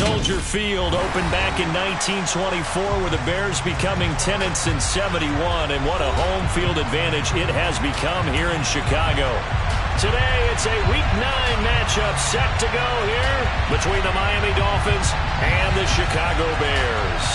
Soldier Field opened back in 1924 with the Bears becoming tenants in '71, and what a home field advantage it has become here in Chicago. Today, it's a Week 9 matchup set to go here between the Miami Dolphins and the Chicago Bears.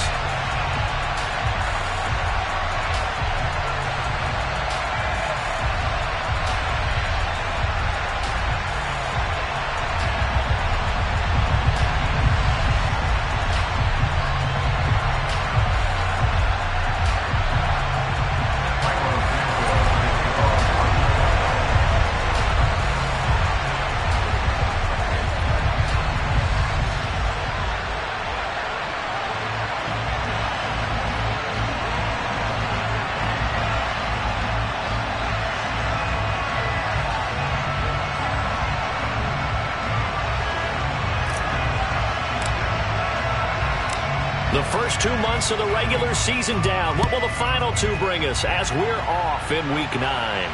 The first 2 months of the regular season down. What will the final 2 bring us as we're off in Week 9?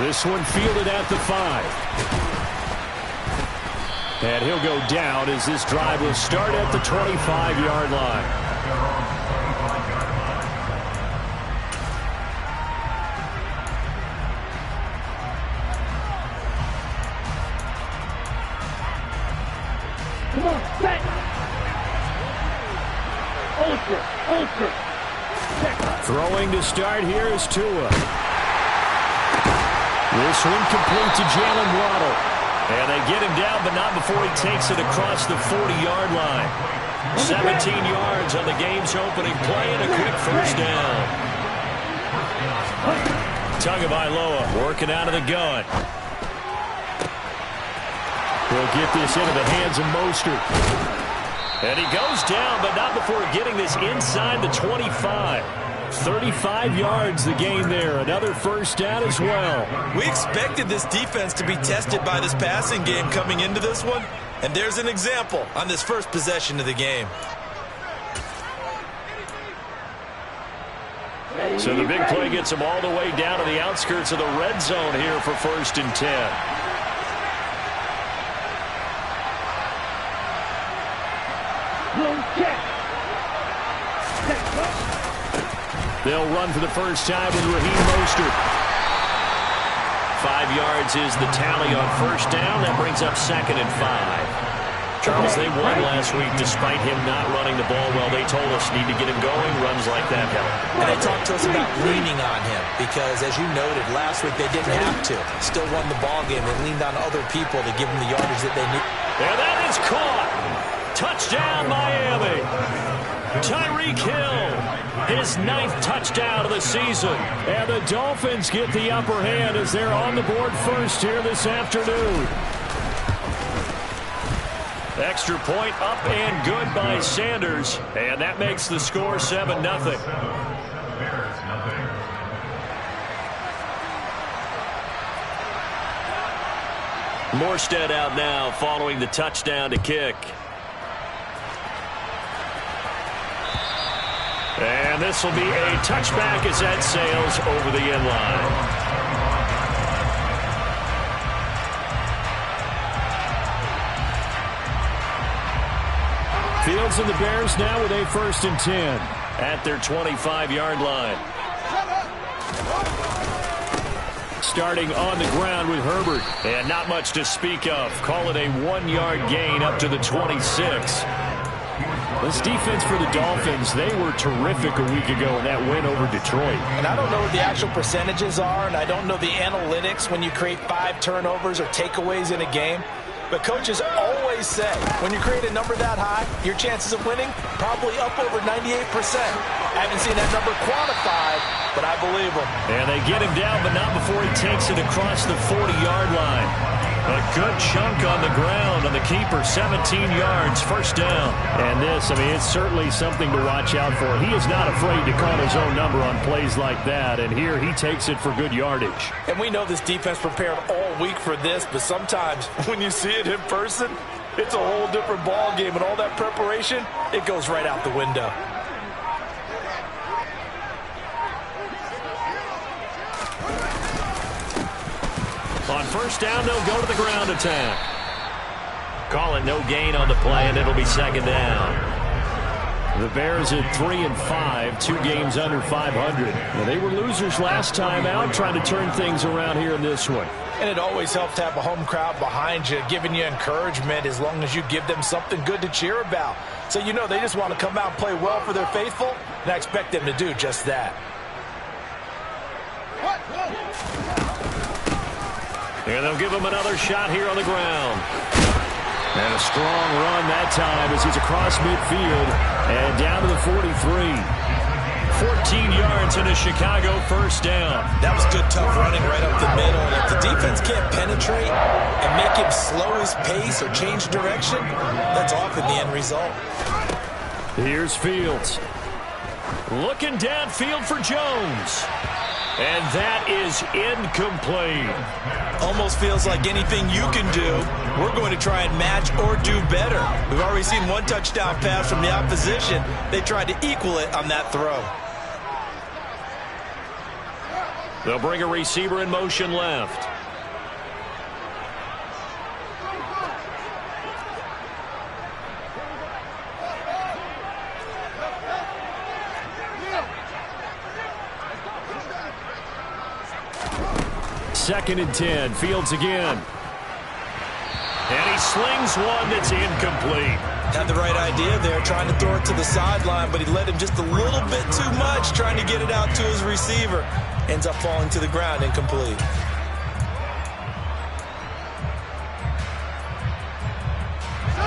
This one fielded at the 5. And he'll go down as this drive will start at the 25-yard line. Throwing to start here is Tua. This one complete to Jalen Waddle. And they get him down, but not before he takes it across the 40-yard line. 17 yards on the game's opening play and a quick first down. Tagovailoa working out of the gun. He'll get this into the hands of Mostert. And he goes down, but not before getting this inside the 25. 35 yards the gain there. Another first down as well. We expected this defense to be tested by this passing game coming into this one. And there's an example on this first possession of the game. So the big play gets him all the way down to the outskirts of the red zone here for 1st and 10. They'll run for the first time with Raheem Mostert. 5 yards is the tally on first down. That brings up 2nd and 5. Charles, they won last week despite him not running the ball well. They told us need to get him going. Runs like that help. And they talked to us about leaning on him because, as you noted, last week they didn't have to. Still won the ball game. They leaned on other people to give them the yardage that they need. And that is caught. Touchdown, Miami. Tyreek Hill, his 9th touchdown of the season. And the Dolphins get the upper hand as they're on the board first here this afternoon. Extra point up and good by Sanders. And that makes the score 7-0. Morstead out now following the touchdown to kick. And this will be a touchback as that sails over the end line. Fields and the Bears now with a 1st and 10 at their 25-yard line. Starting on the ground with Herbert. And not much to speak of. Call it a 1-yard gain up to the 26. This defense for the Dolphins, they were terrific a week ago in that win over Detroit. And I don't know what the actual percentages are, and I don't know the analytics when you create 5 turnovers or takeaways in a game. But coaches always say, when you create a number that high, your chances of winning probably up over 98%. I haven't seen that number quantified, but I believe them. And they get him down, but not before he takes it across the 40-yard line. A good chunk on the ground on the keeper, 17 yards, first down. And this, I mean, it's certainly something to watch out for. He is not afraid to call his own number on plays like that, and here he takes it for good yardage. And we know this defense prepared all week for this, but sometimes when you see it in person, it's a whole different ball game, and all that preparation, it goes right out the window. On first down, they'll go to the ground attack. Call it no gain on the play, and it'll be second down. The Bears at 3-5, 2 games under 500. Now, they were losers last time out, trying to turn things around here in this one. And it always helps to have a home crowd behind you, giving you encouragement as long as you give them something good to cheer about. So you know they just want to come out and play well for their faithful, and I expect them to do just that. And they'll give him another shot here on the ground. And a strong run that time as he's across midfield and down to the 43. 14 yards and a Chicago first down. That was good, tough running right up the middle. And if the defense can't penetrate and make him slow his pace or change direction, that's often the end result. Here's Fields. Looking downfield for Jones. And that is incomplete. Almost feels like anything you can do, we're going to try and match or do better. We've already seen one touchdown pass from the opposition. They tried to equal it on that throw. They'll bring a receiver in motion left. Second and 10. Fields again. And he slings one that's incomplete. Had the right idea there, trying to throw it to the sideline, but he let him just a little bit too much, trying to get it out to his receiver. Ends up falling to the ground, incomplete.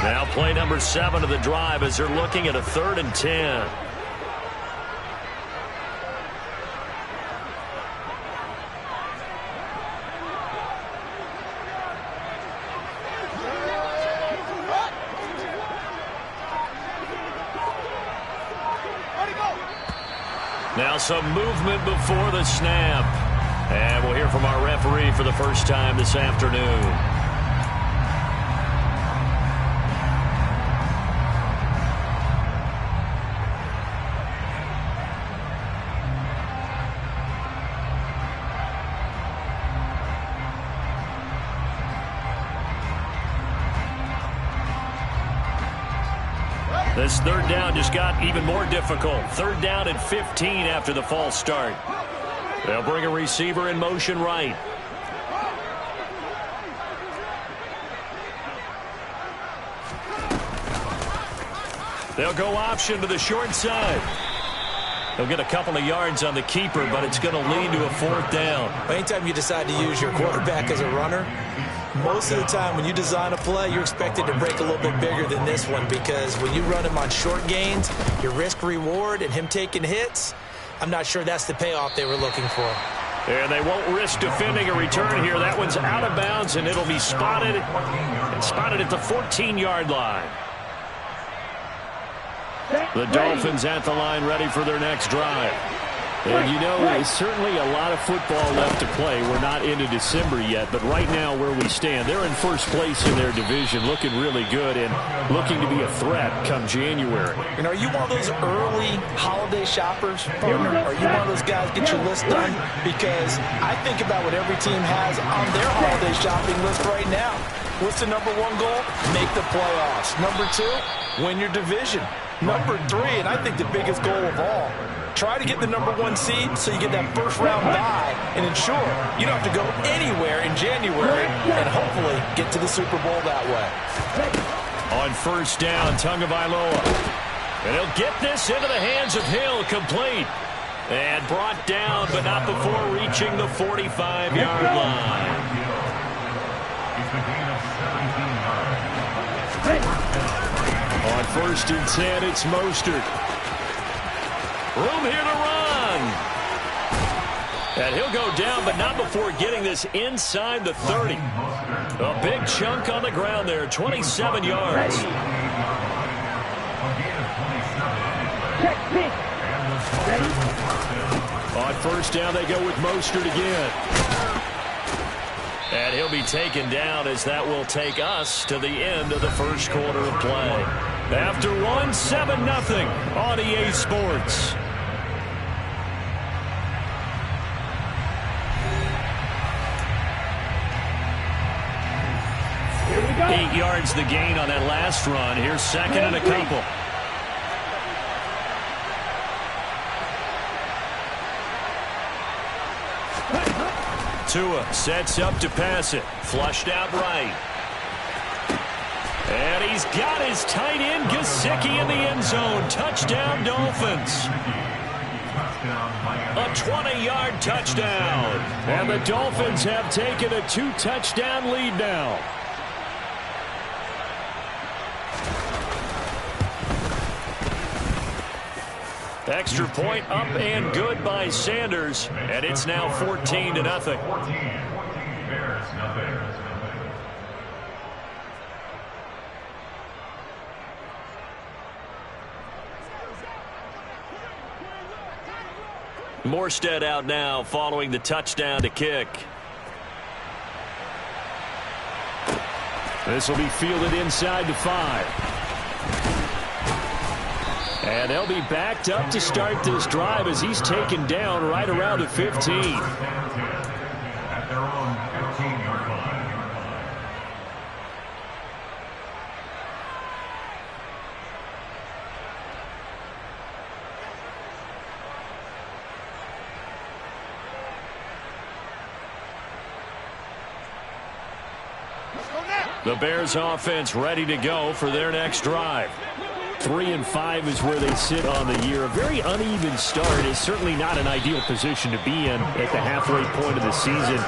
Now play number 7 of the drive as they're looking at a 3rd and 10. Now some movement before the snap. And we'll hear from our referee for the first time this afternoon. This 3rd down just got even more difficult. 3rd down and 15 after the false start. They'll bring a receiver in motion right. They'll go option to the short side. They'll get a couple of yards on the keeper, but it's going to lead to a 4th down. Anytime you decide to use your quarterback as a runner, most of the time when you design a play, you're expected to break a little bit bigger than this one, because when you run him on short gains, your risk-reward and him taking hits, I'm not sure that's the payoff they were looking for. And they won't risk defending a return here. That one's out of bounds, and it'll be spotted at the 14-yard line. The Dolphins at the line, ready for their next drive. And you know, there's certainly a lot of football left to play. We're not into December yet, but right now where we stand, they're in first place in their division, looking really good and looking to be a threat come January. And are you one of those early holiday shoppers, partner? Are you one of those guys get your list done? Because I think about what every team has on their holiday shopping list right now. What's the number 1 goal? Make the playoffs. Number 2, win your division. Number 3, and I think the biggest goal of all, try to get the number 1 seed so you get that first-round bye and ensure you don't have to go anywhere in January and hopefully get to the Super Bowl that way. On first down, Tagovailoa. And he'll get this into the hands of Hill, complete. And brought down, but not before reaching the 45-yard line. On first and 10, it's Mostert. Room here to run. And he'll go down, but not before getting this inside the 30. A big chunk on the ground there, 27 yards. On first down, they go with Mostert again. And he'll be taken down as that will take us to the end of the first quarter of play. After 7-0 on EA Sports. Here we 8 yards the gain on that last run. Here's second and a couple. Tua sets up to pass it. Flushed out right. And he's got his tight end Gesicki in the end zone. Touchdown, Dolphins. A 20-yard touchdown. And the Dolphins have taken a 2-touchdown lead now. Extra point up and good by Sanders. And it's now 14-0. Morstead out now following the touchdown to kick. This will be fielded inside the 5. And they'll be backed up to start this drive as he's taken down right around the 15. At their own 15-yard line. The Bears offense ready to go for their next drive. 3-5 is where they sit on the year. A very uneven start is certainly not an ideal position to be in at the halfway point of the season.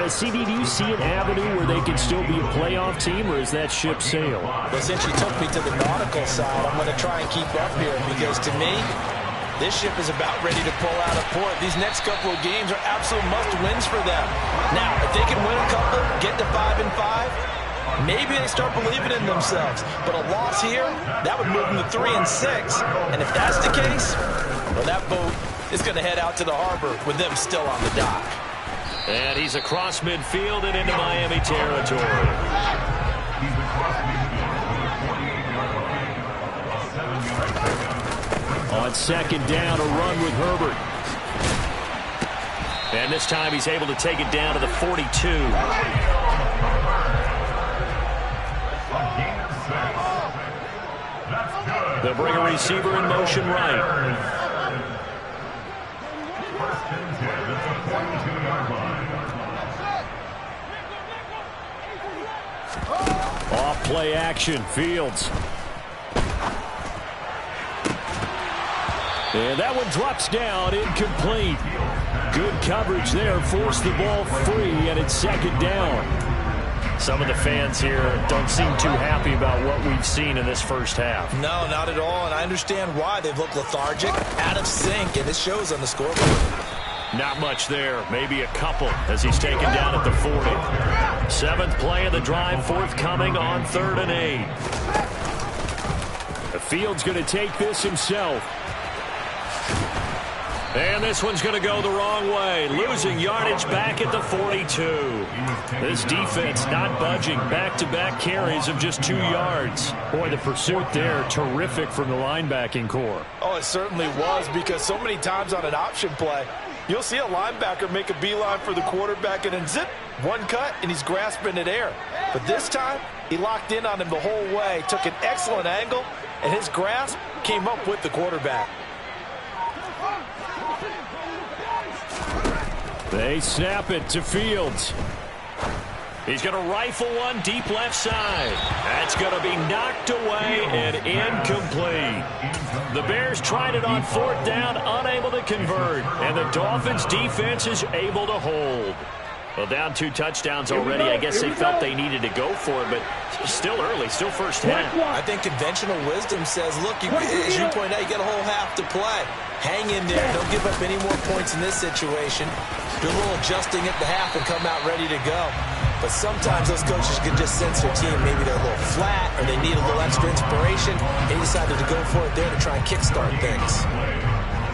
CD, do you see an avenue where they can still be a playoff team, or is that ship sailed? Well, since you took me to the nautical side, I'm going to try and keep up here because, to me, this ship is about ready to pull out of port. These next couple of games are absolute must-wins for them. Now, if they can win a couple, get to 5-5, maybe they start believing in themselves. But a loss here, that would move them to 3-6. And if that's the case, well, that boat is going to head out to the harbor with them still on the dock. And he's across midfield and into Miami territory. On second down, a run with Herbert. And this time he's able to take it down to the 42. They'll bring a receiver in motion right. Off play action, Fields. And that one drops down, incomplete. Good coverage there, forced the ball free, and it's second down. Some of the fans here don't seem too happy about what we've seen in this first half. No, not at all, and I understand why. They've looked lethargic, out of sync, and it shows on the scoreboard. Not much there, maybe a couple as he's taken down at the 40. Seventh play of the drive, forthcoming on 3rd and 8. The Field's going to take this himself. And this one's going to go the wrong way, losing yardage back at the 42. This defense not budging, back-to-back carries of just 2 yards. Boy, the pursuit there, terrific from the linebacking core. Oh, it certainly was, because so many times on an option play, you'll see a linebacker make a beeline for the quarterback and then zip, one cut, and he's grasping at air. But this time, he locked in on him the whole way, took an excellent angle, and his grasp came up with the quarterback. They snap it to Fields. He's going to rifle one deep left side. That's going to be knocked away and incomplete. The Bears tried it on 4th down, unable to convert. And the Dolphins defense is able to hold. Well, down 2 touchdowns already. I guess they felt they needed to go for it, but still early, still first half. I think conventional wisdom says, look, as you point out, you got a whole half to play. Hang in there. Don't give up any more points in this situation. Do a little adjusting at the half and come out ready to go. But sometimes those coaches can just sense their team. Maybe they're a little flat or they need a little extra inspiration. They decided to go for it there to try and kickstart things.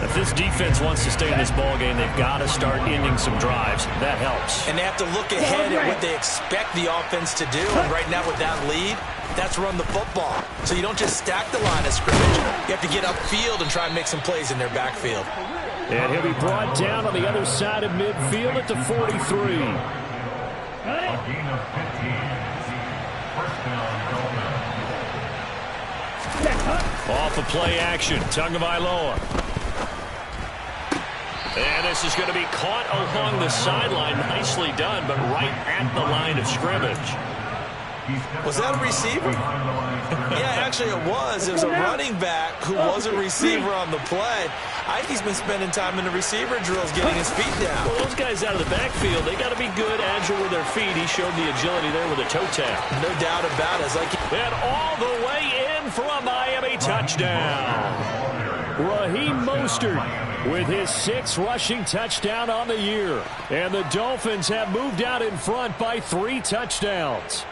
If this defense wants to stay in this ballgame, they've got to start ending some drives. That helps. And they have to look ahead at what they expect the offense to do. And right now with that lead, that's run the football. So you don't just stack the line of scrimmage. You have to get upfield and try and make some plays in their backfield. And he'll be brought down on the other side of midfield at the 43. First down, Dolphin. Off of play action, Tagovailoa. And this is going to be caught along the sideline. Nicely done, but right at the line of scrimmage. Was that a receiver? Yeah, actually it was. It was a running back who was a receiver on the play. I think he's been spending time in the receiver drills getting his feet down. Well, those guys out of the backfield, they got to be good, agile with their feet. He showed the agility there with a toe tap. No doubt about it. It's like and all the way in for a Miami touchdown. Raheem Mostert with his 6th rushing touchdown on the year. And the Dolphins have moved out in front by 3 touchdowns.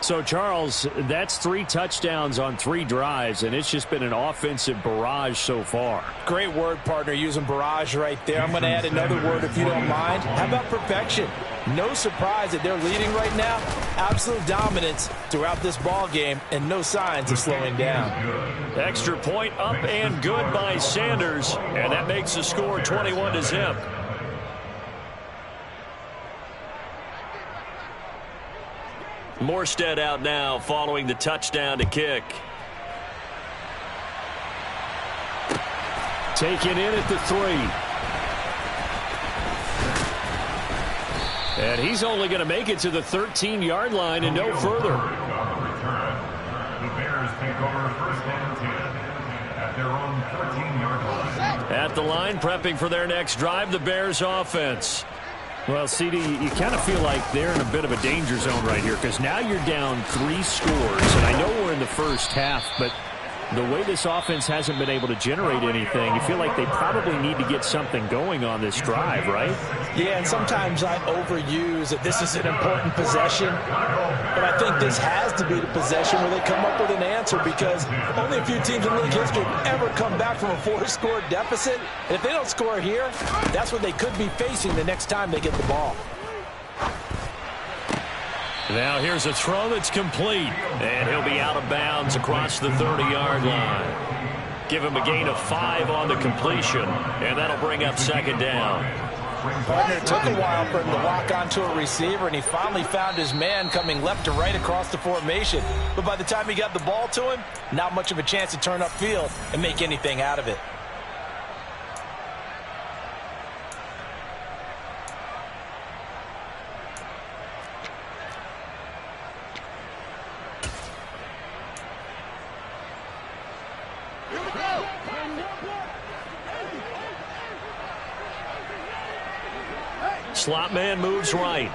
So, Charles, that's 3 touchdowns on 3 drives, and it's just been an offensive barrage so far. Great word, partner, using barrage right there. I'm going to add another word if you don't mind. How about perfection? No surprise that they're leading right now. Absolute dominance throughout this ball game, and no signs of slowing down. Extra point up and good by Sanders, and that makes the score 21-0. Morstead out now following the touchdown to kick. Taken in at the 3. And he's only going to make it to the 13-yard line and no further. The Bears take over first and 10 at their own 13-yard line. At the line, prepping for their next drive, the Bears offense. Well, CD, you kind of feel like they're in a bit of a danger zone right here because now you're down 3 scores. And I know we're in the first half, but the way this offense hasn't been able to generate anything, you feel like they probably need to get something going on this drive, right? Yeah, and sometimes I overuse that this is an important possession. But I think this has to be the possession where they come up with an answer because only a few teams in league history have ever come back from a 4-score deficit. And if they don't score here, that's what they could be facing the next time they get the ball. Now here's a throw that's complete, and he'll be out of bounds across the 30-yard line. Give him a gain of 5 on the completion, and that'll bring up second down. Partner, it took a while for him to lock onto a receiver, and he finally found his man coming left to right across the formation. But by the time he got the ball to him, not much of a chance to turn upfield and make anything out of it. Slot man moves right.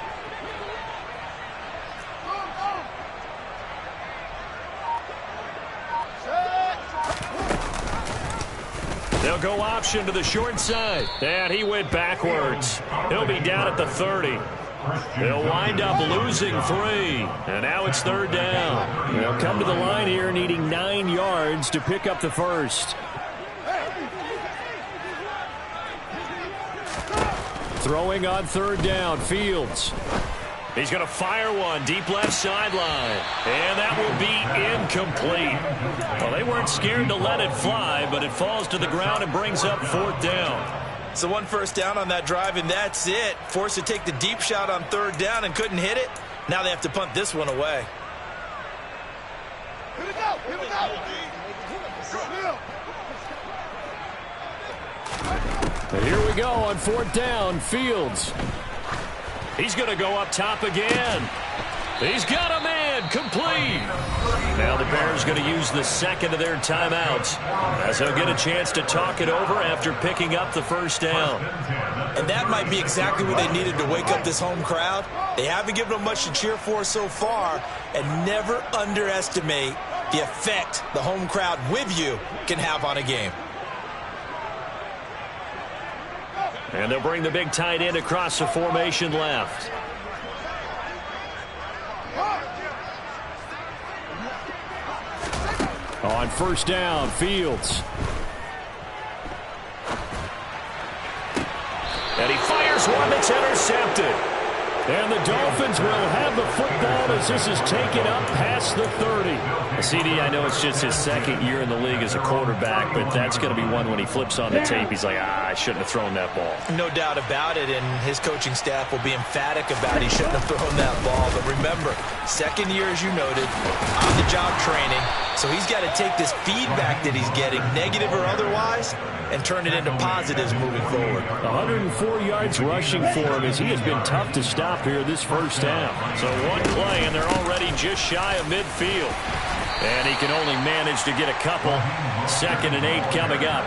They'll go option to the short side. And he went backwards. He'll be down at the 30. They'll wind up losing 3. And now it's 3rd down. They'll come to the line here needing 9 yards to pick up the first. Throwing on 3rd down, Fields. He's going to fire one deep left sideline. And that will be incomplete. Well, they weren't scared to let it fly, but it falls to the ground and brings up 4th down. So 1 first down on that drive, and that's it. Forced to take the deep shot on 3rd down and couldn't hit it. Now they have to punt this one away. Here we go. Here we go. And here we go on 4th down, Fields. He's going to go up top again. He's got a man, complete. Now the Bears going to use the second of their timeouts as they'll get a chance to talk it over after picking up the first down. And that might be exactly what they needed to wake up this home crowd. They haven't given them much to cheer for so far, and never underestimate the effect the home crowd with you can have on a game. And they'll bring the big tight end across the formation left. On 1st down, Fields. And he fires one that's intercepted. And the Dolphins will have the football to as this is taken up past the 30. CD, I know it's just his second year in the league as a quarterback, but that's going to be one when he flips on the tape, he's like, I shouldn't have thrown that ball. No doubt about it, and his coaching staff will be emphatic about he shouldn't have thrown that ball. But remember, second year, as you noted, on-the-job training, so he's got to take this feedback that he's getting, negative or otherwise, and turn it into positives moving forward. 104 yards rushing for him as he has been tough to stop here this first half. So one play, and they're already just shy of midfield. And he can only manage to get a couple. 2nd and 8 coming up.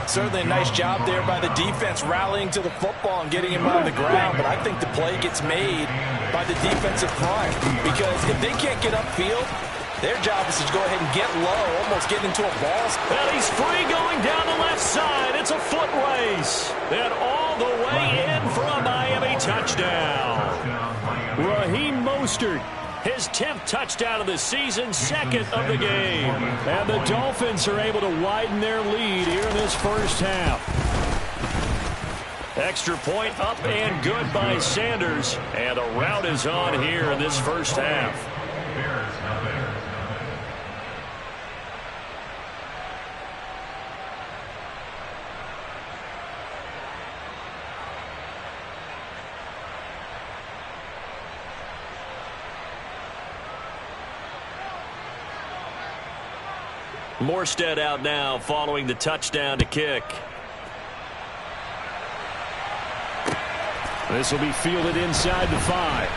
Certainly a nice job there by the defense rallying to the football and getting him on the ground. But I think the play gets made by the defensive front. Because if they can't get upfield, their job is to go ahead and get low, almost get into a ball. And he's free going down the left side. It's a foot race. And all the way in for a Miami touchdown. Raheem Mostert. His 10th touchdown of the season, 2nd of the game. And the Dolphins are able to widen their lead here in this first half. Extra point up and good by Sanders. And a rout is on here in this first half. Morstead out now following the touchdown to kick. This will be fielded inside the 5.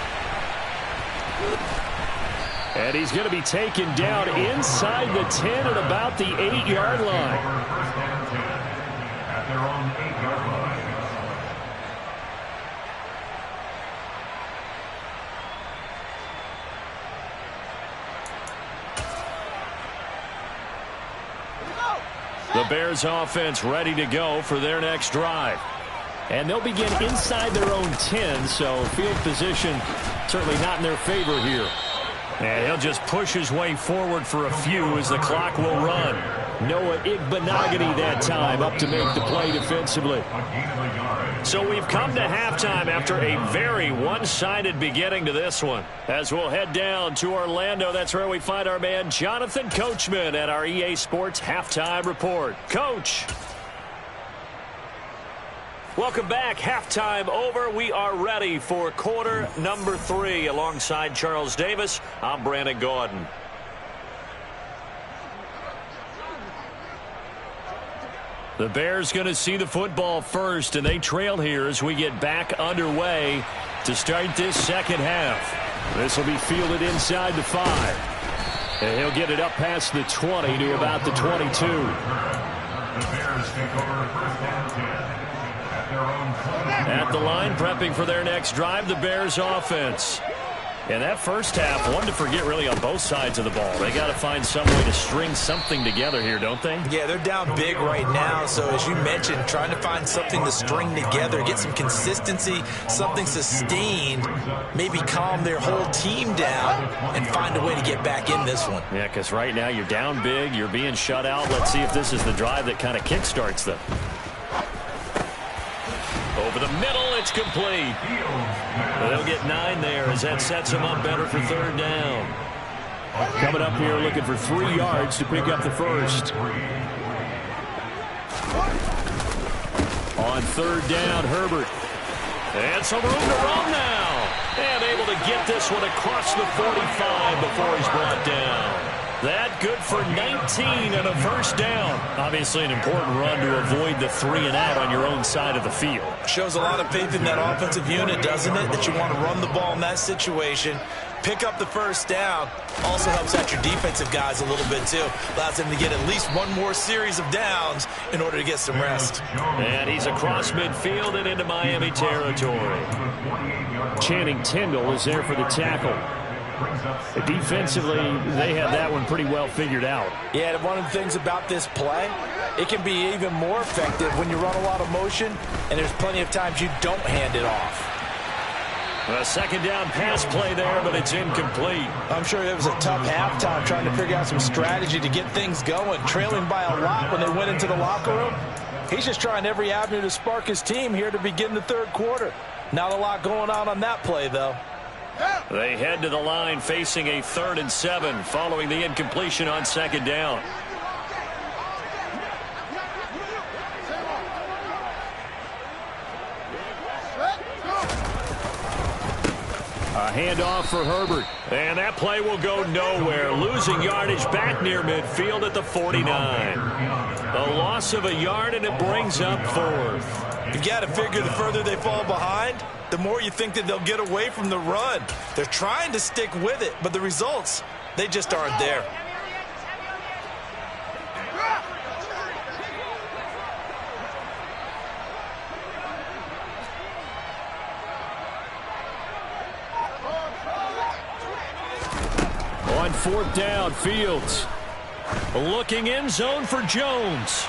And he's going to be taken down inside the 10 at about the 8-yard line. At their own 8-yard line. The Bears offense ready to go for their next drive. And they'll begin inside their own 10, so field position certainly not in their favor here. And he'll just push his way forward for a few as the clock will run. Noah Igbenogany that time up to make the play defensively. So we've come to halftime after a very one-sided beginning to this one. As we'll head down to Orlando, that's where we find our man Jonathan Coachman at our EA Sports Halftime Report. Coach. Welcome back. Halftime over. We are ready for quarter number 3. Alongside Charles Davis, I'm Brandon Gaudin. The Bears going to see the football first, and they trail here as we get back underway to start this second half. This will be fielded inside the 5. And he'll get it up past the 20 to about the 22. The Bears take over first and 10 at their own 20. At the line, prepping for their next drive, the Bears offense. And that first half, one to forget really on both sides of the ball. They got to find some way to string something together here, don't they? Yeah, they're down big right now. So as you mentioned, trying to find something to string together, get some consistency, something sustained, maybe calm their whole team down and find a way to get back in this one. Yeah, because right now you're down big, you're being shut out. Let's see if this is the drive that kind of kickstarts them. Over the middle, it's complete. They'll get 9 there as that sets them up better for third down. Coming up here looking for 3 yards to pick up the first. On third down, Herbert. And some room to run now. And able to get this one across the 45 before he's brought down. That good for 19 and a first down. Obviously an important run to avoid the 3 and out on your own side of the field. Shows a lot of faith in that offensive unit, doesn't it? That you want to run the ball in that situation. Pick up the first down. Also helps out your defensive guys a little bit, too. Allows them to get at least one more series of downs in order to get some rest. And he's across midfield and into Miami territory. Channing Tindall is there for the tackle. Defensively, they have that one pretty well figured out. Yeah, one of the things about this play, it can be even more effective when you run a lot of motion, and there's plenty of times you don't hand it off. A second down pass play there, but it's incomplete. I'm sure it was a tough halftime trying to figure out some strategy to get things going, trailing by a lot when they went into the locker room. He's just trying every avenue to spark his team here to begin the third quarter. Not a lot going on that play, though. They head to the line facing a 3rd and 7 following the incompletion on 2nd down. A handoff for Herbert. And that play will go nowhere. Losing yardage back near midfield at the 49. A loss of a yard, and it brings up 4th. You got to figure the further they fall behind, the more you think that they'll get away from the run. They're trying to stick with it, but the results, they just aren't there. On 4th down, Fields. Looking in zone for Jones.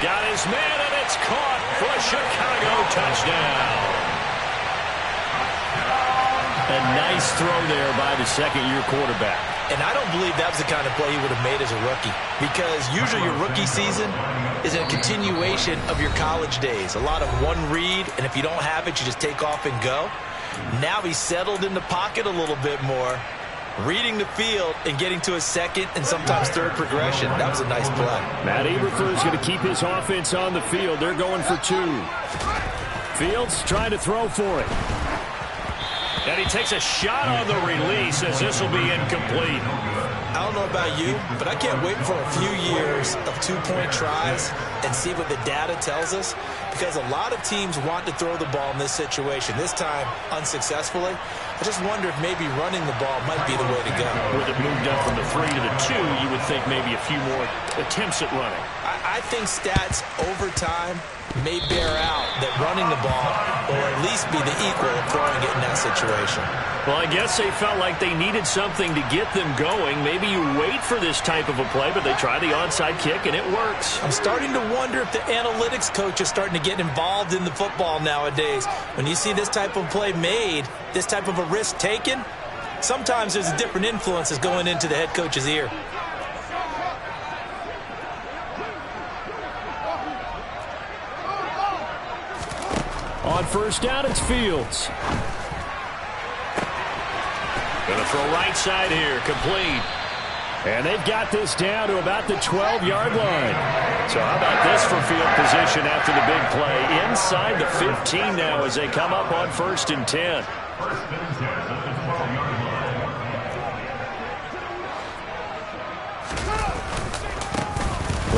Got his man, and it's caught for a Chicago touchdown. A nice throw there by the second-year quarterback. And I don't believe that was the kind of play he would have made as a rookie, because usually your rookie season is a continuation of your college days. A lot of one read, and if you don't have it, you just take off and go. Now he's settled in the pocket a little bit more, reading the field and getting to a second and sometimes third progression. That was a nice play. Matt Eberflus going to keep his offense on the field. They're going for 2. Fields trying to throw for it. And he takes a shot on the release as this will be incomplete. I don't know about you, but I can't wait for a few years of 2-point tries and see what the data tells us, because a lot of teams want to throw the ball in this situation, this time unsuccessfully. I just wonder if maybe running the ball might be the way to go. With it moved up from the 3 to the 2, you would think maybe a few more attempts at running. I think stats over time may bear out that running the ball will at least be the equal of throwing it in that situation. Well, I guess they felt like they needed something to get them going. Maybe you wait for this type of a play, but they try the onside kick, and it works. I'm starting to wonder if the analytics coach is starting to get involved in the football nowadays. When you see this type of play made, this type of a risk taken, sometimes there's a different influences going into the head coach's ear. On 1st down, it's Fields. Going to throw right side here, complete. And they've got this down to about the 12-yard line. So how about this for field position after the big play? Inside the 15 now as they come up on 1st and 10.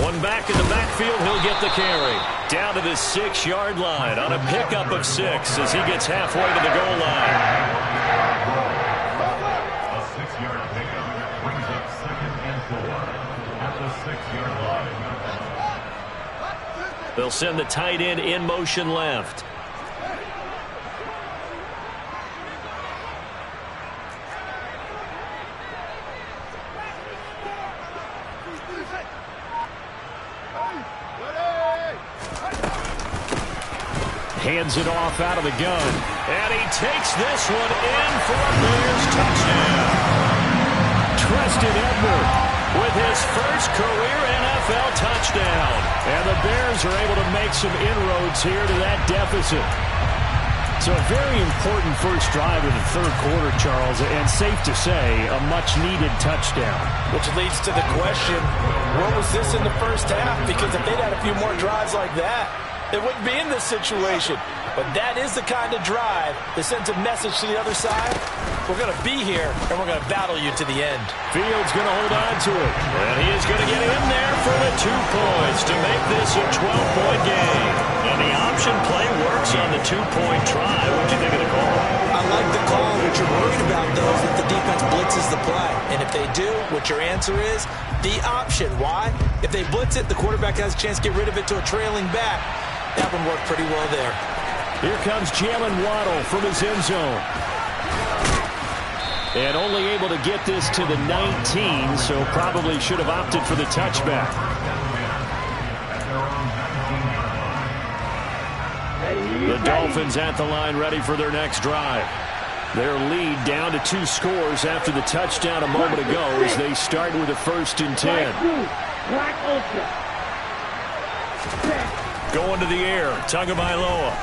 One back in the backfield, he'll get the carry. Down to the 6-yard line on a pickup of 6 as he gets halfway to the goal line. A 6-yard pickup brings up 2nd and 4 at the 6-yard line. They'll send the tight end in motion left. Hands it off out of the gun. And he takes this one in for a Bears touchdown. Treston Edward with his first career NFL touchdown. And the Bears are able to make some inroads here to that deficit. So a very important first drive of the 3rd quarter, Charles, and safe to say, a much-needed touchdown. Which leads to the question, where was this in the first half? Because if they'd had a few more drives like that, they wouldn't be in this situation. But that is the kind of drive that sends a message to the other side. We're going to be here, and we're going to battle you to the end. Fields going to hold on to it. And he is going to get in there for the 2 points to make this a 12-point game. And the option play works on the 2-point try. What do you think of the call? I like the call. What you're worried about, though, is that the defense blitzes the play. And if they do, what your answer is, the option. Why? If they blitz it, the quarterback has a chance to get rid of it to a trailing back. That one worked pretty well there. Here comes Jalen Waddle from his end zone. And only able to get this to the 19, so probably should have opted for the touchback. The Dolphins at the line ready for their next drive. Their lead down to 2 scores after the touchdown a moment ago as they start with a 1st and 10. Going to the air, Tagovailoa.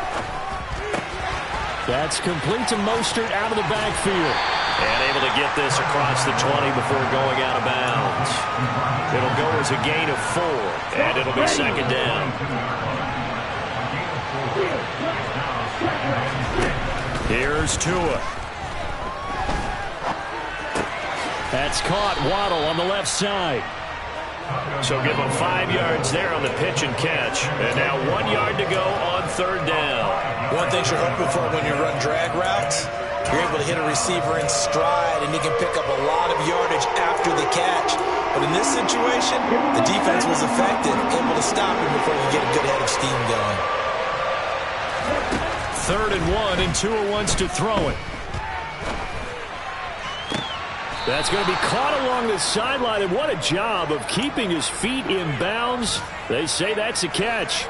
That's complete to Mostert out of the backfield. And able to get this across the 20 before going out of bounds. It'll go as a gain of 4, and it'll be second down. Here's Tua. That's caught. Waddle on the left side. So give him 5 yards there on the pitch and catch. And now 1 yard to go on third down. One thing you're hoping for when you run drag routes, you're able to hit a receiver in stride, and he can pick up a lot of yardage after the catch. But in this situation, the defense was effective, able to stop him before you get a good head of steam going. 3rd and 1, and Tua wants to throw it. That's going to be caught along the sideline, and what a job of keeping his feet in bounds. They say that's a catch.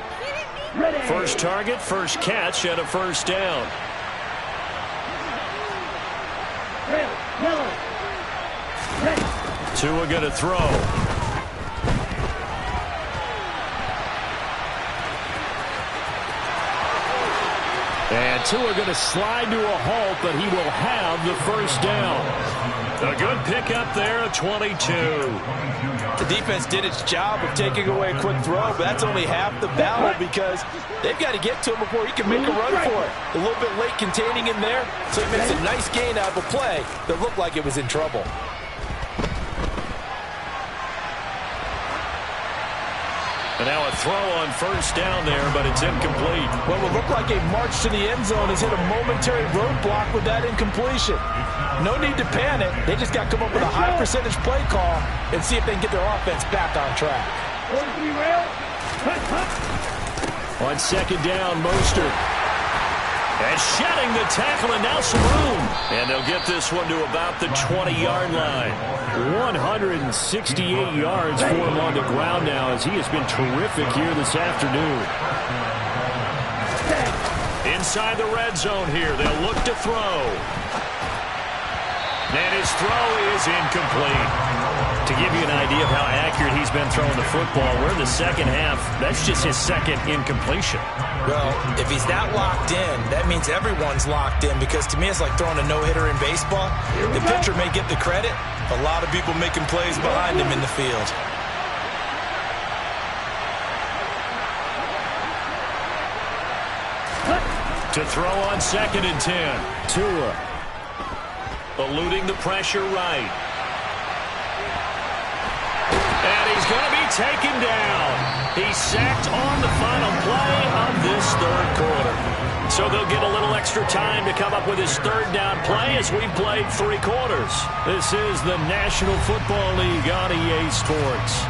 First target, first catch, and a first down. Tua going to throw. And Tua going to slide to a halt, but he will have the first down. A good pickup there at 22. The defense did its job of taking away a quick throw, but that's only half the battle because they've got to get to him before he can make a run for it. A little bit late containing him there, so he makes a nice gain out of a play that looked like it was in trouble. And now a throw on first down there, but it's incomplete. What will look like a march to the end zone has hit a momentary roadblock with that incompletion. No need to panic. They just got to come up with a high percentage play call and see if they can get their offense back on track. On second down, Mostert. And shedding the tackle, and now some room. And they'll get this one to about the 20-yard line. 168 yards for him on the ground now, as he has been terrific here this afternoon. Inside the red zone here, they'll look to throw. And his throw is incomplete. To give you an idea of how accurate he's been throwing the football, we're in the second half. That's just his second incompletion. Well, if he's that locked in, that means everyone's locked in, because to me it's like throwing a no-hitter in baseball. The pitcher may get the credit, a lot of people making plays behind him in the field. To throw on 2nd and 10. Tua eluding the pressure right. And he's going to be taken down. He's sacked on the final play of this third quarter. So they'll get a little extra time to come up with his third down play as we've played 3 quarters. This is the National Football League on EA Sports.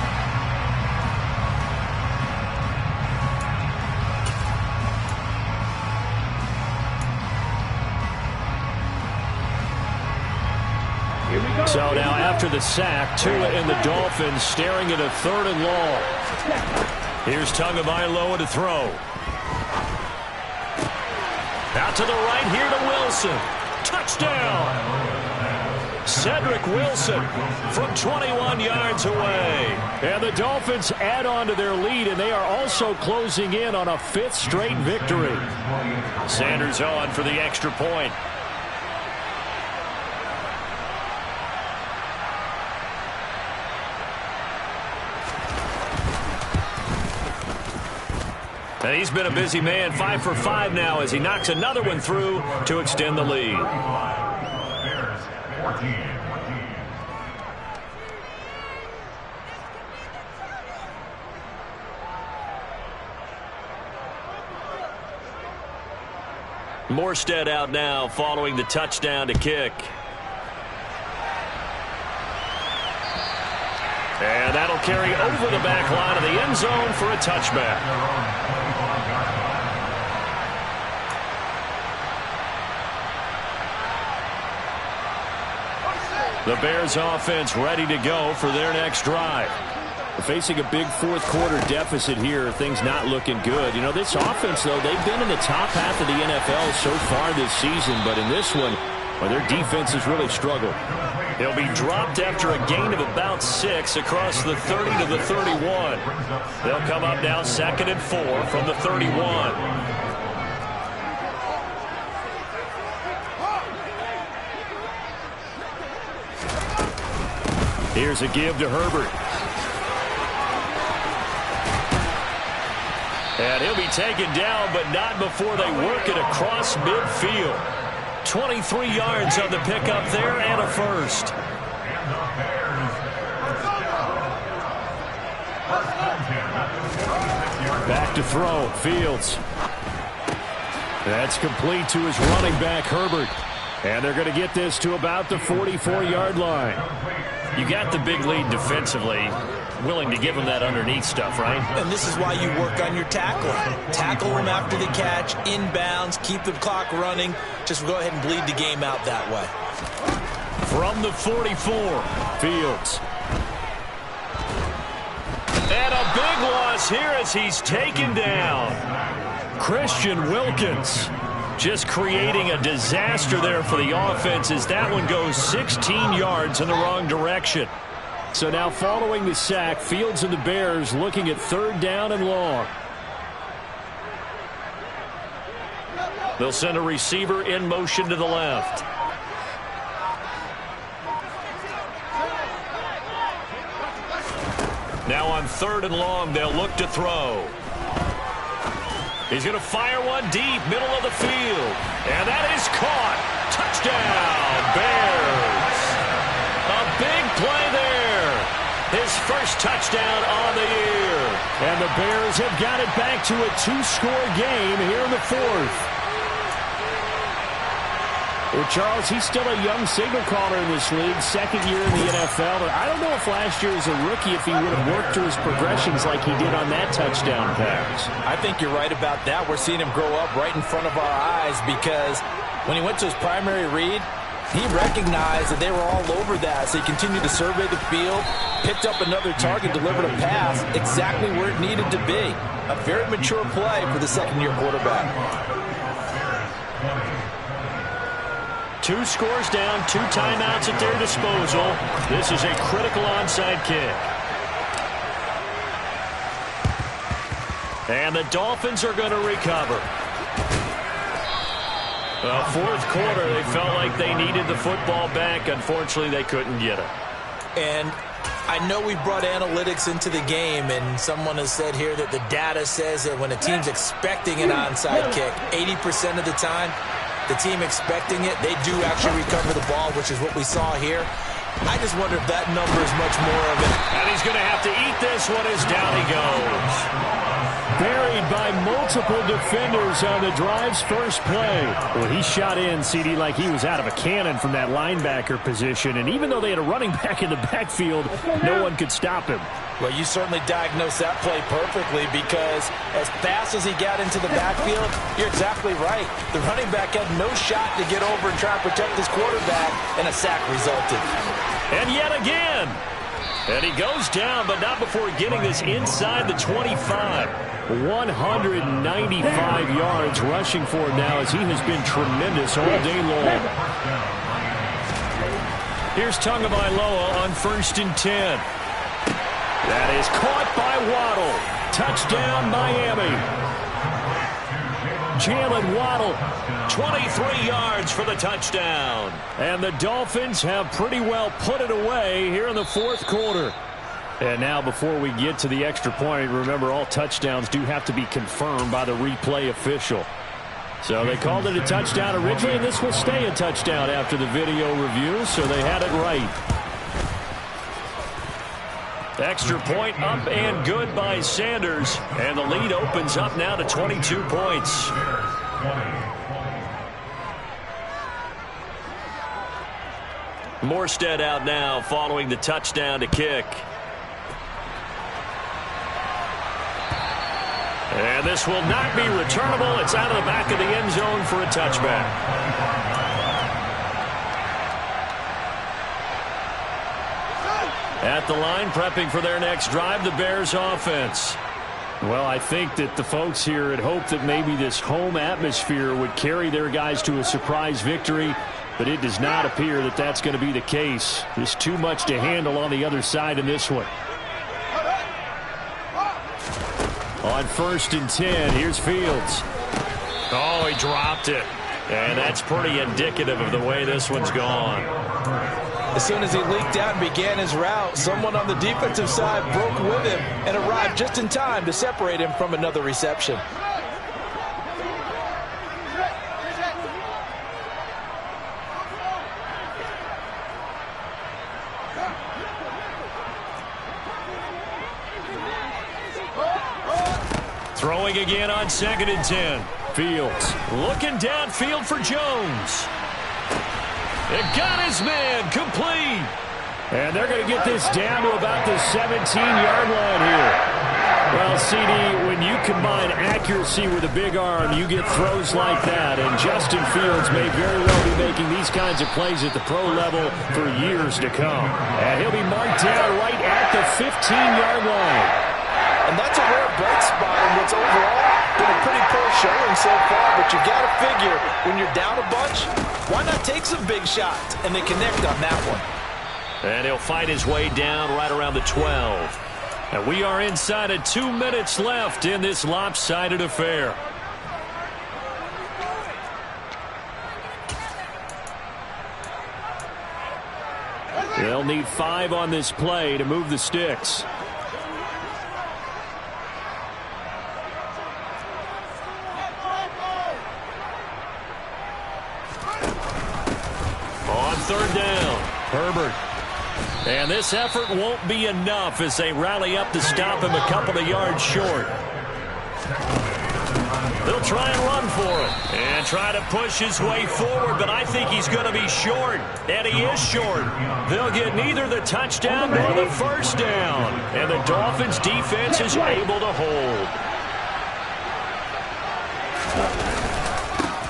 So now after the sack, Tua and the Dolphins staring at a 3rd and long. Here's Tagovailoa to throw. Out to the right here to Wilson. Touchdown! Cedric Wilson from 21 yards away. And the Dolphins add on to their lead, and they are also closing in on a 5th straight victory. Sanders on for the extra point. And he's been a busy man, 5 for 5 now as he knocks another one through to extend the lead. Bears 14. Morstead out now following the touchdown to kick. And that'll carry over the back line of the end zone for a touchback. The Bears offense ready to go for their next drive. Facing a big 4th quarter deficit here, things not looking good. You know, this offense, though, they've been in the top half of the NFL so far this season, but in this one, well, their defense has really struggled. He'll be dropped after a gain of about 6 across the 30 to the 31. They'll come up now 2nd and 4 from the 31. Here's a give to Herbert. And he'll be taken down, but not before they work it across midfield. 23 yards on the pickup there and a first. Back to throw. Fields. That's complete to his running back, Herbert. And they're going to get this to about the 44-yard line. You got the big lead defensively. Willing to give him that underneath stuff, right? And this is why you work on your tackling. Tackle him after the catch, inbounds, keep the clock running. Just go ahead and bleed the game out that way. From the 44, Fields. And a big loss here as he's taken down. Christian Wilkins just creating a disaster there for the offense as that one goes 16 yards in the wrong direction. So now following the sack, Fields and the Bears looking at 3rd down and long. They'll send a receiver in motion to the left. Now on 3rd and long, they'll look to throw. He's going to fire one deep, middle of the field. And that is caught. Touchdown, Bears. A big play there. His first touchdown on the year. And the Bears have got it back to a 2-score game here in the 4th. Well, Charles, he's still a young signal caller in this league, 2nd year in the NFL. But I don't know if last year as a rookie, if he would have worked through his progressions like he did on that touchdown pass. I think you're right about that. We're seeing him grow up right in front of our eyes because when he went to his primary read, he recognized that they were all over that. So he continued to survey the field, picked up another target, delivered a pass exactly where it needed to be. A very mature play for the 2nd-year quarterback. 2 scores down, 2 timeouts at their disposal. This is a critical onside kick. And the Dolphins are going to recover. Well, 4th quarter, they felt like they needed the football back. Unfortunately, they couldn't get it. And I know we brought analytics into the game, and someone has said here that the data says that when a team's expecting an onside kick, 80% of the time, the team expecting it, they do actually recover the ball, which is what we saw here. I just wonder if that number is much more of it. And he's going to have to eat this one as down he goes. Buried by multiple defenders on the drive's first play. Well, he shot in, CD, like he was out of a cannon from that linebacker position. And even though they had a running back in the backfield, no one could stop him. Well, you certainly diagnosed that play perfectly because as fast as he got into the backfield, you're exactly right. The running back had no shot to get over and try to protect his quarterback, and a sack resulted. And yet again. And he goes down, but not before getting this inside the 25. 195 yards rushing for him now as he has been tremendous all day long. Here's Tagovailoa on 1st and 10. That is caught by Waddle. Touchdown, Miami. Jalen Waddle, 23 yards for the touchdown. And the Dolphins have pretty well put it away here in the 4th quarter. And now before we get to the extra point, remember all touchdowns do have to be confirmed by the replay official. So they called it a touchdown originally, and this will stay a touchdown after the video review, so they had it right. Extra point up and good by Sanders. And the lead opens up now to 22 points. Morstead out now following the touchdown to kick. And this will not be returnable. It's out of the back of the end zone for a touchback. At the line, prepping for their next drive, the Bears offense. Well, I think that the folks here had hoped that maybe this home atmosphere would carry their guys to a surprise victory, but it does not appear that that's going to be the case. There's too much to handle on the other side in this one. On 1st and 10, here's Fields. Oh, he dropped it. And that's pretty indicative of the way this one's gone. As soon as he leaked out and began his route, someone on the defensive side broke with him and arrived just in time to separate him from another reception. Throwing again on 2nd and 10. Fields looking downfield for Jones. It got his man complete. And they're going to get this down to about the 17-yard line here. Well, CD, when you combine accuracy with a big arm, you get throws like that. And Justin Fields may very well be making these kinds of plays at the pro level for years to come. And he'll be marked down right at the 15-yard line. And that's a rare bright spot in what's overall been a pretty poor showing so far. But you got to figure, when you're down a bunch, why not take some big shots and then connect on that one? And he'll fight his way down right around the 12. And we are inside of 2 minutes left in this lopsided affair. They'll need 5 on this play to move the sticks. On 3rd down, Herbert. And this effort won't be enough as they rally up to stop him a couple of yards short. They'll try and run for it and try to push his way forward, but I think he's going to be short, and he is short. They'll get neither the touchdown nor the first down, and the Dolphins' defense is able to hold.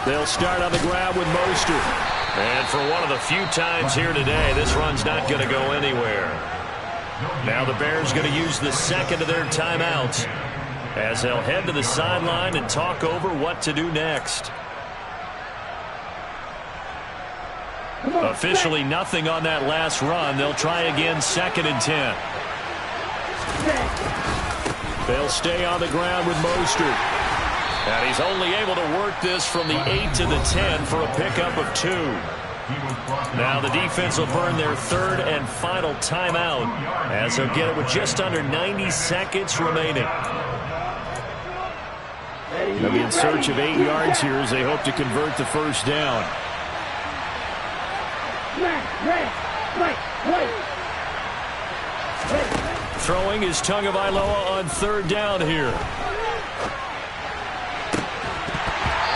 They'll start on the ground with Mostert. And for one of the few times here today, this run's not going to go anywhere. Now the Bears going to use the second of their timeouts as they'll head to the sideline and talk over what to do next. Officially nothing on that last run. They'll try again 2nd and 10. They'll stay on the ground with Mostert. And he's only able to work this from the 8 to the 10 for a pickup of 2. Now the defense will burn their 3rd and final timeout as they'll get it with just under 90 seconds remaining. They'll be in search of 8 yards here as they hope to convert the first down. Throwing is Tagovailoa on 3rd down here.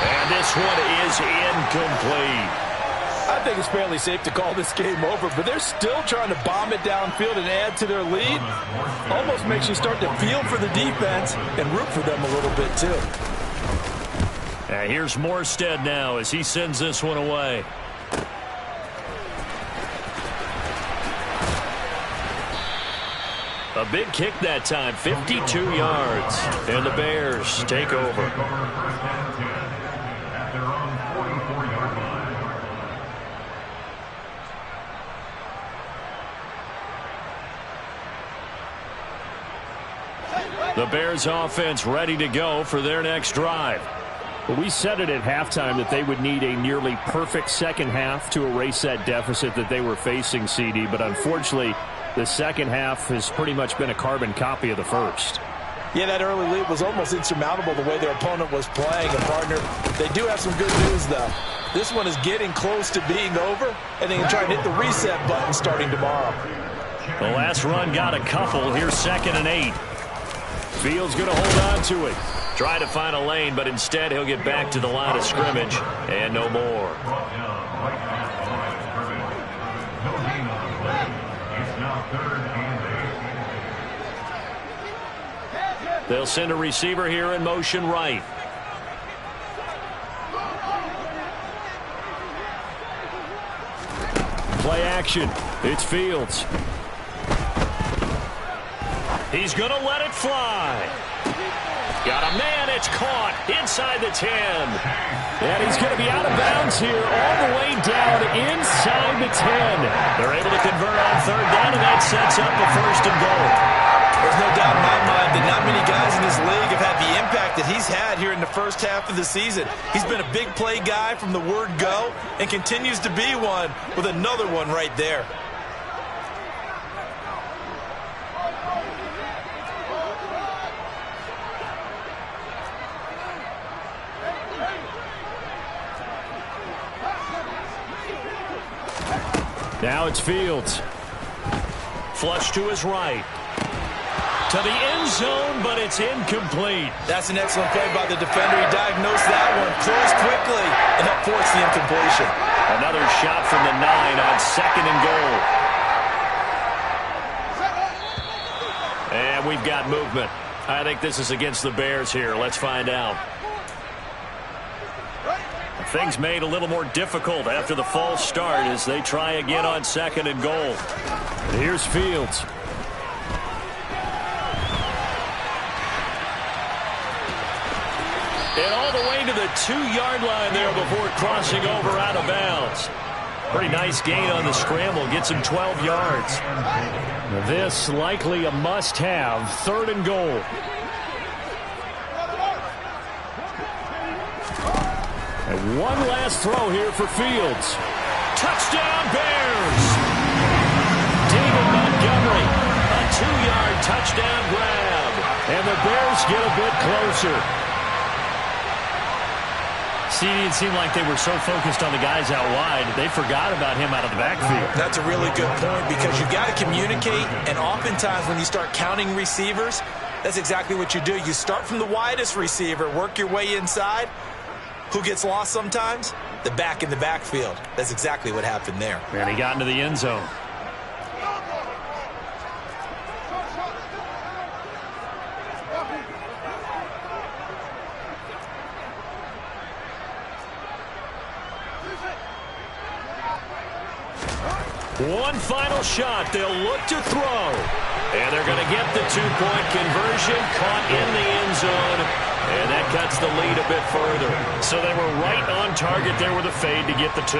And this one is incomplete. I think it's fairly safe to call this game over, but they're still trying to bomb it downfield and add to their lead. Almost makes you start to feel for the defense and root for them a little bit, too. And here's Morstead now as he sends this one away. A big kick that time, 52 yards. And the Bears take over. The Bears offense ready to go for their next drive. Well, we said it at halftime that they would need a nearly perfect second half to erase that deficit that they were facing, CD. But unfortunately, the second half has pretty much been a carbon copy of the first. Yeah, that early lead was almost insurmountable the way their opponent was playing. And, partner, they do have some good news, though. This one is getting close to being over, and they can try and hit the reset button starting tomorrow. The last run got a couple. Here's 2nd and 8. Fields going to hold on to it. Try to find a lane, but instead he'll get back to the line of scrimmage and no more. They'll send a receiver here in motion right. Play action. It's Fields. He's going to let it fly. Got a man. It's caught inside the 10. And he's going to be out of bounds here all the way down inside the 10. They're able to convert on 3rd down, and that sets up a 1st and goal. There's no doubt in my mind that not many guys in this league have had the impact that he's had here in the first half of the season. He's been a big play guy from the word go and continues to be one with another one right there. Now it's Fields. Flush to his right. To the end zone, but it's incomplete. That's an excellent play by the defender. He diagnosed that one, closed quickly, and helped force the incompletion. Another shot from the 9 on 2nd and goal. And we've got movement. I think this is against the Bears here. Let's find out. Things made a little more difficult after the false start as they try again on 2nd and goal. And here's Fields. And all the way to the 2-yard line there before crossing over out of bounds. Pretty nice gain on the scramble. Gets him 12 yards. This likely a must-have. 3rd and goal. And one last throw here for Fields. Touchdown, Bears! David Montgomery, a 2-yard touchdown grab. And the Bears get a bit closer. See, it seemed like they were so focused on the guys out wide, they forgot about him out of the backfield. That's a really good point because you've got to communicate, and oftentimes when you start counting receivers, that's exactly what you do. You start from the widest receiver, work your way inside. Who gets lost sometimes? The back in the backfield. That's exactly what happened there. And he got into the end zone. One final shot. They'll look to throw. And they're going to get the 2-point conversion. Caught in the end zone. And that cuts the lead a bit further. So they were right on target there with a fade to get the 2.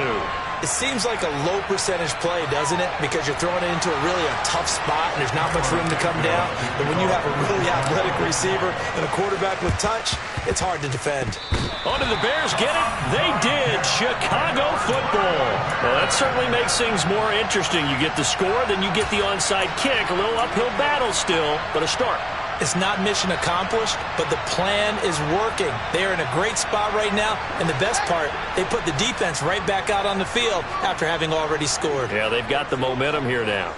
It seems like a low percentage play, doesn't it? Because you're throwing it into a tough spot and there's not much room to come down. But when you have a really athletic receiver and a quarterback with touch, it's hard to defend. Oh, did the Bears get it? They did. Chicago football. Well, that certainly makes things more interesting. You get the score, then you get the onside kick. A little uphill battle still, but a start. It's not mission accomplished, but the plan is working. They are in a great spot right now, and the best part, they put the defense right back out on the field after having already scored. Yeah, they've got the momentum here now.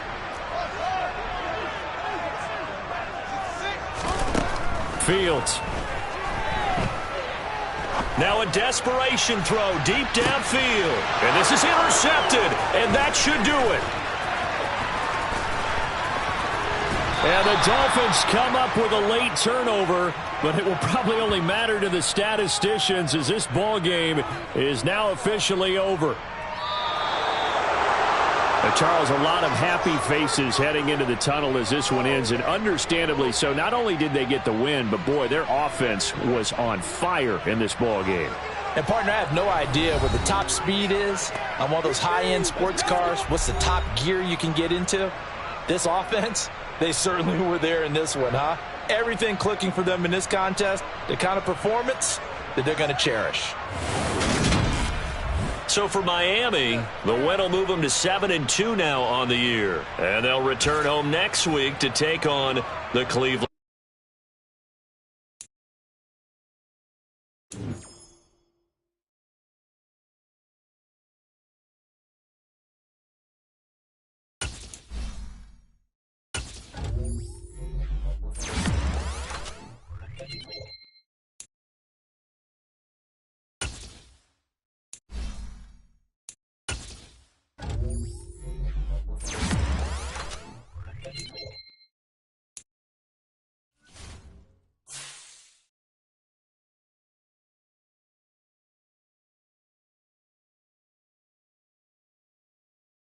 Fields. Now a desperation throw deep downfield. And this is intercepted, and that should do it. And the Dolphins come up with a late turnover, but it will probably only matter to the statisticians as this ball game is now officially over. Now, Charles, a lot of happy faces heading into the tunnel as this one ends, and understandably so. Not only did they get the win, but, boy, their offense was on fire in this ball game. And, partner, I have no idea what the top speed is on one of those high-end sports cars. What's the top gear you can get into? This offense, they certainly were there in this one, huh? Everything clicking for them in this contest, the kind of performance that they're going to cherish. So for Miami, the win will move them to 7-2 now on the year. And they'll return home next week to take on the Cleveland.